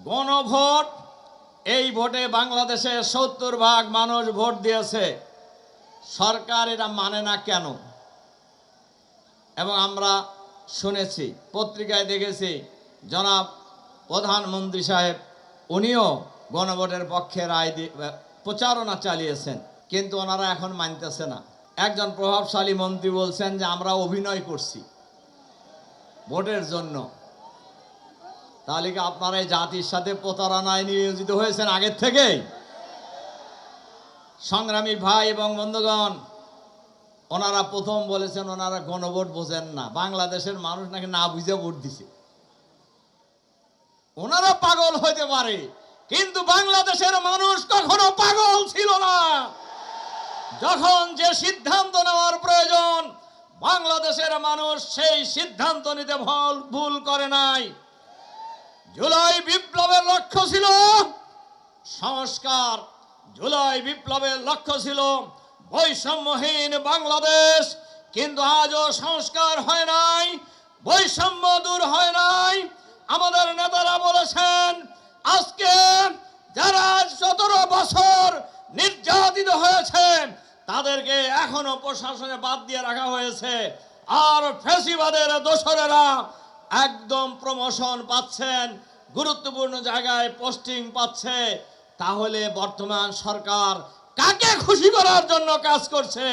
গণভোট, এই ভোটে বাংলাদেশে ৭০% মানুষ ভোট দিয়েছে। সরকার এটা মানে না কেন? এবং আমরা শুনেছি, পত্রিকায় দেখেছি, জনাব প্রধানমন্ত্রী সাহেব উনিও গণভোটের পক্ষে রায় প্রচারণা চালিয়েছেন, কিন্তু ওনারা এখন মানতেছে না। একজন প্রভাবশালী মন্ত্রী বলছেন যে আমরা অভিনয় করছি ভোটের জন্য। তাহলে কি আপনারা এই জাতির সাথে প্রতারণায় নিয়োজিত হয়েছেন আগের থেকেই? সংগ্রামী ভাই এবং বন্ধুগণ, ওনারা প্রথম বলেছেন ওনারা গণভোট বোঝেন না, বাংলাদেশের মানুষ নাকি না বুঝে ভোট দিছে। ওনারা পাগল হইতে পারে, কিন্তু বাংলাদেশের মানুষ কখনো পাগল ছিল না। যখন যে সিদ্ধান্ত নেওয়ার প্রয়োজন, বাংলাদেশের মানুষ সেই সিদ্ধান্ত নিতে ভুল করে নাই। জুলাই বিপ্লবের লক্ষ্য ছিল সংস্কার, জুলাই বিপ্লবের লক্ষ্য ছিল বৈষম্যহীন বাংলাদেশ, কিন্তু আজও সংস্কার হয় নাই, বৈষম্য দূর হয় নাই। আমাদের নেতারা বলেছেন আজকে যারা 17 বছর নির্যাতিত হয়েছে তাদেরকে এখনো প্রশাসনে বাদ দিয়ে রাখা হয়েছে, আর ফ্যাসিবাদের দোসরেরা একদম প্রমোশন পাচ্ছেন, গুরুত্বপূর্ণ জায়গায় পোস্টিং পাচ্ছে। তাহলে বর্তমান সরকার কাকে খুশি করার জন্য কাজ করছে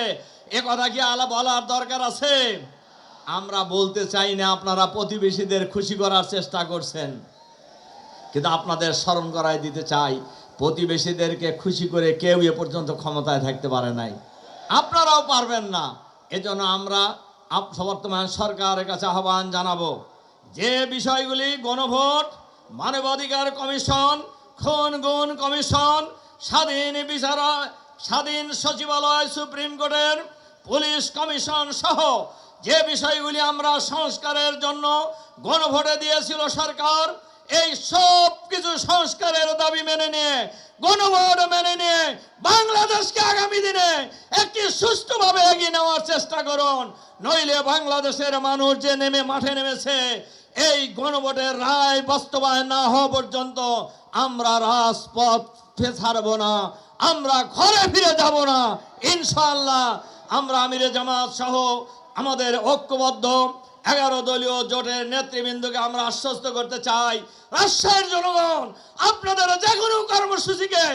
এ কথা কি বলার দরকার আছে? আমরা বলতে চাই না আপনারা প্রতিবেশীদের খুশি করার চেষ্টা করছেন, কিন্তু আপনাদের স্মরণ করায় দিতে চাই প্রতিবেশীদেরকে খুশি করে কেউ এ পর্যন্ত ক্ষমতায় থাকতে পারে নাই, আপনারাও পারবেন না। এজন্য আমরা বর্তমান সরকারের কাছে আহ্বান জানাবো, যে বিষয়গুলি গণভোট, মানবাধিকার কমিশন, খুন গুণ কমিশন, স্বাধীন বিচারক, স্বাধীন সচিবালয়, সুপ্রিম কোর্টের পুলিশ কমিশন সহ যে বিষয়গুলি আমরা সংস্কারের জন্য গণভোটে দিয়েছিল সরকার, এই সব কিছু সংস্কারের দাবি মেনে নিয়ে, গণভোট মেনে নিয়ে বাংলাদেশকে আগামী দিনে একটি সুষ্ঠুভাবে এগিয়ে নেওয়ার চেষ্টা করুন। নইলে বাংলাদেশের মানুষ যে মাঠে নেমেছে, এই গণভোটের রায় বাস্তবায়ন না হওয়া পর্যন্ত আমরা রাজপথ ছাড়ব না, আমরা ঘরে ফিরে যাব না ইনশাআল্লাহ। আমরা আমিরে জামাত সহ আমাদের ঐক্যবদ্ধ 11 দলীয় জোটের নেতৃবৃন্দকে আমরা আশ্বস্ত করতে চাই, রাজশাহীর জনগণ আপনাদের যে কোনো কর্মসূচিকে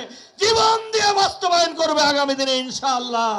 জীবন দিয়ে বাস্তবায়ন করবে আগামী দিনে ইনশাআল্লাহ।